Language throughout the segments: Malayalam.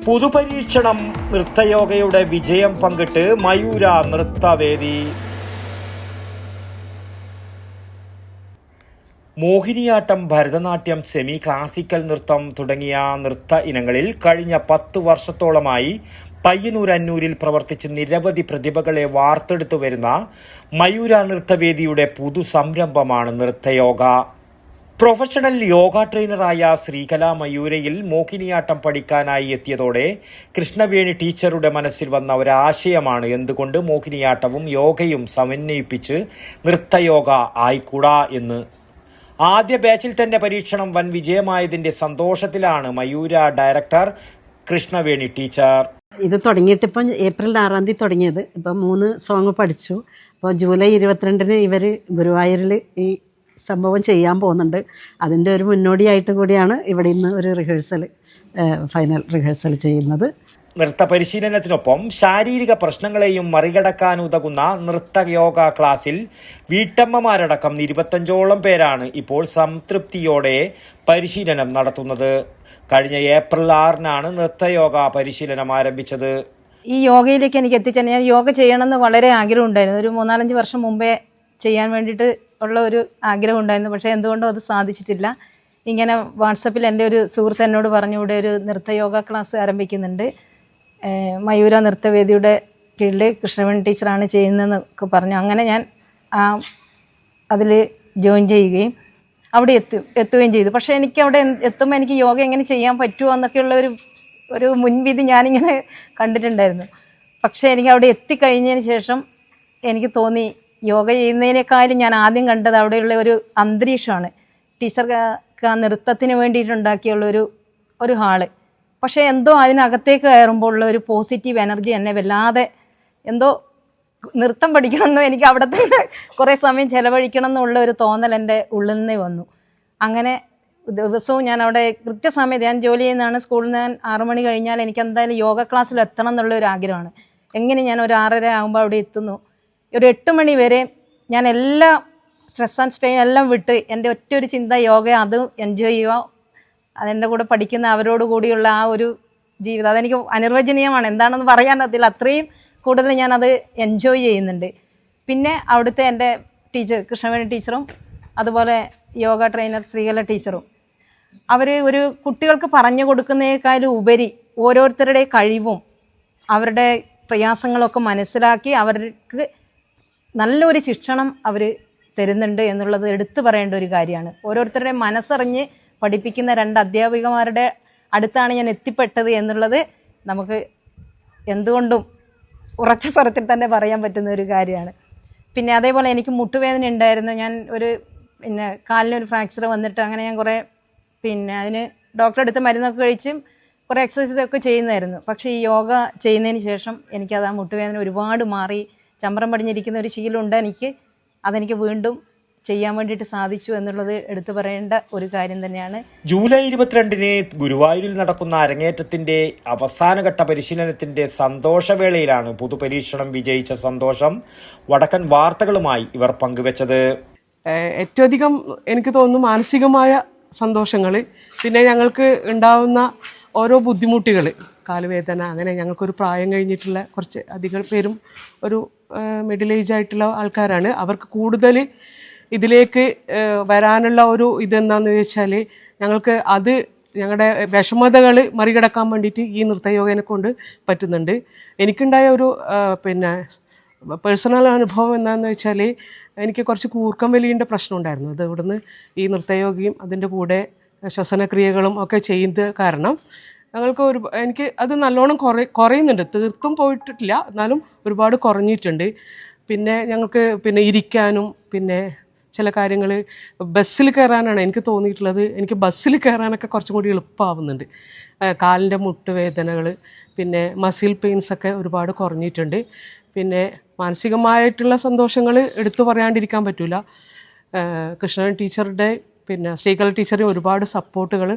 പുതുപരീക്ഷണം നൃത്തയോഗയുടെ വിജയം പങ്കിട്ട് മയൂര നൃത്തവേദി. മോഹിനിയാട്ടം, ഭരതനാട്യം, സെമി ക്ലാസിക്കൽ നൃത്തം തുടങ്ങിയ നൃത്ത ഇനങ്ങളിൽ കഴിഞ്ഞ 10 വർഷത്തോളമായി പയ്യന്നൂർ അന്നൂരിൽ പ്രവർത്തിച്ച് നിരവധി പ്രതിഭകളെ വാർത്തെടുത്തു വരുന്ന മയൂര നൃത്തവേദിയുടെ പുതു സംരംഭമാണ് നൃത്തയോഗ. പ്രൊഫഷണൽ യോഗ ട്രെയിനറായ ശ്രീകല മയൂരയിൽ മോഹിനിയാട്ടം പഠിക്കാനായി എത്തിയതോടെ കൃഷ്ണവേണി ടീച്ചറുടെ മനസ്സിൽ വന്ന ഒരാശയമാണ് എന്തുകൊണ്ട് മോഹിനിയാട്ടവും യോഗയും സമന്വയിപ്പിച്ച് നൃത്തയോഗ ആയിക്കൂടാ എന്ന്. ആദ്യ ബാച്ചിൽ തന്നെ പരീക്ഷണം വൻ വിജയമായതിന്റെ സന്തോഷത്തിലാണ് മയൂര ഡയറക്ടർ കൃഷ്ണവേണി ടീച്ചർ. ഇത് തുടങ്ങിയിട്ട് ഇപ്പം ഏപ്രിൽ 6-ാം തീയതി തുടങ്ങിയത്. ഇപ്പം 3 സോങ് പഠിച്ചു. അപ്പോൾ ജൂലൈ 22-ന് ഇവർ ഗുരുവായൂരിൽ ഈ സംഭവം ചെയ്യാൻ പോകുന്നുണ്ട്. അതിൻ്റെ ഒരു മുന്നോടിയായിട്ട് കൂടിയാണ് ഇവിടെ ഇന്ന് ഒരു ഫൈനൽ റിഹേഴ്സൽ ചെയ്യുന്നത്. നൃത്ത പരിശീലനത്തിനൊപ്പം ശാരീരിക പ്രശ്നങ്ങളെയും മറികടക്കാനുതകുന്ന നൃത്തയോഗ ക്ലാസ്സിൽ വീട്ടമ്മമാരടക്കം 25ഓളം പേരാണ് ഇപ്പോൾ സംതൃപ്തിയോടെ പരിശീലനം നടത്തുന്നത്. കഴിഞ്ഞ ഏപ്രിൽ 6-നാണ് നൃത്തയോഗ പരിശീലനം ആരംഭിച്ചത്. ഈ യോഗയിലേക്ക് എനിക്ക് എത്തിച്ചാൽ ഞാൻ യോഗ ചെയ്യണമെന്ന് വളരെ ആഗ്രഹം ഉണ്ടായിരുന്നു. ഒരു 3-4 വർഷം മുമ്പേ ചെയ്യാൻ വേണ്ടിയിട്ട് ഉള്ള ഒരു ആഗ്രഹം ഉണ്ടായിരുന്നു. പക്ഷേ എന്തുകൊണ്ടോ അത് സാധിച്ചിട്ടില്ല. ഇങ്ങനെ വാട്സപ്പിൽ എൻ്റെ ഒരു സുഹൃത്ത് എന്നോട് പറഞ്ഞു, ഇവിടെ ഒരു നൃത്തയോഗ ക്ലാസ് ആരംഭിക്കുന്നുണ്ട്, മയൂര നൃത്തവേദിയുടെ കീഴിൽ കൃഷ്ണവേണി ടീച്ചറാണ് ചെയ്യുന്നതെന്നൊക്കെ പറഞ്ഞു. അങ്ങനെ ഞാൻ അതിൽ ജോയിൻ ചെയ്യുകയും അവിടെ എത്തുകയും ചെയ്തു. പക്ഷേ എനിക്ക് അവിടെ എത്തുമ്പോൾ എനിക്ക് യോഗ എങ്ങനെ ചെയ്യാൻ പറ്റുമോ എന്നൊക്കെയുള്ള ഒരു മുൻവിധി ഞാനിങ്ങനെ കണ്ടിട്ടുണ്ടായിരുന്നു. പക്ഷേ എനിക്ക് അവിടെ എത്തിക്കഴിഞ്ഞതിന് ശേഷം എനിക്ക് തോന്നി യോഗ ചെയ്യുന്നതിനേക്കാളും ഞാൻ ആദ്യം കണ്ടത് അവിടെയുള്ള ഒരു അന്തരീക്ഷമാണ്. ടീച്ചർക്ക് ആ നൃത്തത്തിന് വേണ്ടിയിട്ടുണ്ടാക്കിയുള്ള ഒരു ഹാള്. പക്ഷേ എന്തോ അതിനകത്തേക്ക് കയറുമ്പോൾ ഉള്ള ഒരു പോസിറ്റീവ് എനർജി എന്നെ വല്ലാതെ എന്തോ നൃത്തം പഠിക്കണമെന്നോ എനിക്ക് അവിടെ തന്നെ കുറേ സമയം ചിലവഴിക്കണം എന്നുള്ള ഒരു തോന്നൽ എൻ്റെ ഉള്ളിൽ നിന്ന് വന്നു. അങ്ങനെ ദിവസവും ഞാൻ അവിടെ കൃത്യസമയത്ത്, ഞാൻ ജോലി ചെയ്യുന്നതാണ്, സ്കൂളിൽ നിന്ന് 6 മണി കഴിഞ്ഞാൽ എനിക്ക് എന്തായാലും യോഗ ക്ലാസ്സിൽ എത്തണം എന്നുള്ള ഒരു ആഗ്രഹമാണ്. എങ്ങനെ ഞാൻ ഒരു 6:30 ആകുമ്പോൾ അവിടെ എത്തുന്നു. ഒരു 8 മണി വരെ ഞാൻ എല്ലാ സ്ട്രെസ് ആൻഡ് സ്ട്രെയിൻ എല്ലാം വിട്ട് എൻ്റെ ഒറ്റൊരു ചിന്ത യോഗ, അത് എൻജോയ് ചെയ്യുക, അതെൻ്റെ കൂടെ പഠിക്കുന്ന അവരോട് കൂടിയുള്ള ആ ഒരു ജീവിതം, അതെനിക്ക് അനിർവചനീയമാണ്. എന്താണെന്ന് പറയാനറിയില്ല, അത്രയും കൂടുതൽ ഞാനത് എൻജോയ് ചെയ്യുന്നുണ്ട്. പിന്നെ അവിടുത്തെ എൻ്റെ ടീച്ചർ കൃഷ്ണവേണി ടീച്ചറും അതുപോലെ യോഗ ട്രെയിനർ ശ്രീകല ടീച്ചറും അവർ ഒരു കുട്ടികൾക്ക് പറഞ്ഞു കൊടുക്കുന്നതിനേക്കാളും ഉപരി ഓരോരുത്തരുടെ കഴിവും അവരുടെ പ്രയാസങ്ങളൊക്കെ മനസ്സിലാക്കി അവർക്ക് നല്ലൊരു ശിക്ഷണം അവർ തരുന്നുണ്ട് എന്നുള്ളത് എടുത്തു പറയേണ്ട ഒരു കാര്യമാണ്. ഓരോരുത്തരുടെ മനസ്സറിഞ്ഞ് പഠിപ്പിക്കുന്ന 2 അധ്യാപികമാരുടെ അടുത്താണ് ഞാൻ എത്തിപ്പെട്ടത് എന്നുള്ളത് നമുക്ക് എന്തുകൊണ്ടും ഉറച്ച സ്വരത്തിൽ തന്നെ പറയാൻ പറ്റുന്ന ഒരു കാര്യമാണ്. പിന്നെ അതേപോലെ എനിക്ക് മുട്ടുവേദന ഉണ്ടായിരുന്നു. ഞാൻ കാലിനൊരു ഫ്രാക്ചർ വന്നിട്ട് അങ്ങനെ ഞാൻ കുറേ അതിന് ഡോക്ടറെ അടുത്ത് മരുന്നൊക്കെ കഴിച്ചും കുറേ എക്സസൈസൊക്കെ ചെയ്യുന്നതായിരുന്നു. പക്ഷേ ഈ യോഗ ചെയ്യുന്നതിന് ശേഷം എനിക്കത് ആ മുട്ടുവേദന ഒരുപാട് മാറി. ചമ്രം പടിഞ്ഞിരിക്കുന്ന ഒരു ശീലമുണ്ട് എനിക്ക്. അതെനിക്ക് വീണ്ടും ചെയ്യാൻ വേണ്ടിയിട്ട് സാധിച്ചു എന്നുള്ളത് എടുത്തു പറയേണ്ട ഒരു കാര്യം തന്നെയാണ്. ജൂലൈ 22-ന് ഗുരുവായൂരിൽ നടക്കുന്ന അരങ്ങേറ്റത്തിന്റെ അവസാനഘട്ട പരിശീലനത്തിന്റെ സന്തോഷവേളയിലാണ് പുതുപരീക്ഷണം വിജയിച്ച സന്തോഷം വടക്കൻ വാർത്തകളുമായി ഇവർ പങ്കുവെച്ചത്. ഏറ്റവും അധികം എനിക്ക് തോന്നുന്നു മാനസികമായ സന്തോഷങ്ങൾ, പിന്നെ ഞങ്ങൾക്ക് ഉണ്ടാവുന്ന ഓരോ ബുദ്ധിമുട്ടുകൾ, കാലുവേദന, അങ്ങനെ ഞങ്ങൾക്കൊരു പ്രായം കഴിഞ്ഞിട്ടുള്ള കുറച്ച് അധികം പേരും ഒരു മിഡിൽ ഏജ് ആയിട്ടുള്ള ആൾക്കാരാണ്. അവർക്ക് കൂടുതൽ ഇതിലേക്ക് വരാനുള്ള ഒരു ഇതെന്താണെന്ന് ചോദിച്ചാൽ ഞങ്ങൾക്ക് ഞങ്ങളുടെ വിഷമതകൾ മറികടക്കാൻ വേണ്ടിയിട്ട് ഈ നൃത്തയോഗനെ കൊണ്ട് പറ്റുന്നുണ്ട്. എനിക്കുണ്ടായ ഒരു പേഴ്സണൽ അനുഭവം എന്താണെന്ന് വെച്ചാൽ എനിക്ക് കുറച്ച് കൂർക്കം വലിയുടെ പ്രശ്നം ഉണ്ടായിരുന്നു. അത് ഇവിടുന്ന് ഈ നൃത്തയോഗയും അതിൻ്റെ കൂടെ ശ്വസനക്രിയകളും ഒക്കെ ചെയ്യുന്നത് കാരണം ഞങ്ങൾക്ക് എനിക്ക് അത് നല്ലോണം കുറയുന്നുണ്ട്. തീർത്തും പോയിട്ടില്ല, എന്നാലും ഒരുപാട് കുറഞ്ഞിട്ടുണ്ട്. പിന്നെ ഞങ്ങൾക്ക് ഇരിക്കാനും പിന്നെ ചില കാര്യങ്ങൾ ബസ്സിൽ കയറാനാണ് എനിക്ക് തോന്നിയിട്ടുള്ളത്. എനിക്ക് ബസ്സിൽ കയറാനൊക്കെ കുറച്ചും കൂടി എളുപ്പമാവുന്നുണ്ട്. കാലിൻ്റെ മുട്ടുവേദനകൾ, പിന്നെ മസിൽ പെയിൻസൊക്കെ ഒരുപാട് കുറഞ്ഞിട്ടുണ്ട്. പിന്നെ മാനസികമായിട്ടുള്ള സന്തോഷങ്ങൾ എടുത്തു പറയാണ്ടിരിക്കാൻ പറ്റില്ല. കൃഷ്ണൻ ടീച്ചറുടെ ശ്രീകല ടീച്ചറുടെ ഒരുപാട് സപ്പോർട്ടുകൾ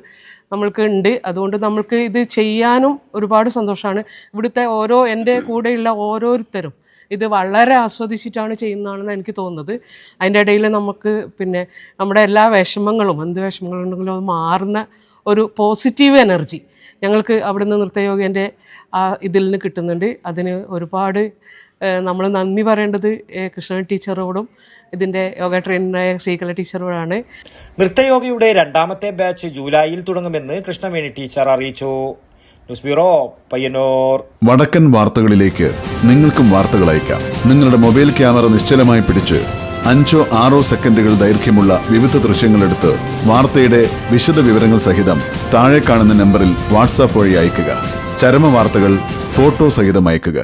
നമ്മൾക്ക് ഉണ്ട്. അതുകൊണ്ട് നമ്മൾക്ക് ഇത് ചെയ്യാനും ഒരുപാട് സന്തോഷമാണ്. ഇവിടുത്തെ എൻ്റെ കൂടെയുള്ള ഓരോരുത്തരും ഇത് വളരെ ആസ്വദിച്ചിട്ടാണ് ചെയ്യുന്നതാണെന്ന് എനിക്ക് തോന്നുന്നത്. അതിൻ്റെ ഇടയിൽ നമുക്ക് നമ്മുടെ എല്ലാ വിഷമങ്ങളും, എന്ത് വിഷമങ്ങളുണ്ടെങ്കിലും അത് മാറുന്ന ഒരു പോസിറ്റീവ് എനർജി ഞങ്ങൾക്ക് അവിടുന്ന് നൃത്തയോഗേൻ്റെ ആ ഇതിൽ നിന്ന് കിട്ടുന്നുണ്ട്. അതിന് ഒരുപാട് നമ്മൾ നന്ദി പറയേണ്ടത് കൃഷ്ണ ടീച്ചറോടും ഇതിൻ്റെ യോഗ ട്രെയിനറായ ശ്രീകല ടീച്ചറോടാണ്. നൃത്തയോഗയുടെ 2ാമത്തെ ബാച്ച് ജൂലൈയിൽ തുടങ്ങുമെന്ന് കൃഷ്ണവേണി ടീച്ചർ അറിയിച്ചു. News bureau, Payyanur. വടക്കൻ വാർത്തകളിലേക്ക് നിങ്ങൾക്കും വാർത്തകൾ അയക്കാം. നിങ്ങളുടെ മൊബൈൽ ക്യാമറ നിശ്ചലമായി പിടിച്ച് 5-6 സെക്കൻഡുകൾ ദൈർഘ്യമുള്ള വിവിധ ദൃശ്യങ്ങളെടുത്ത് വാർത്തയുടെ വിശദ വിവരങ്ങൾ സഹിതം താഴെ കാണുന്ന നമ്പറിൽ വാട്സാപ്പ് വഴി അയയ്ക്കുക. ചരമ വാർത്തകൾ ഫോട്ടോ സഹിതം അയയ്ക്കുക.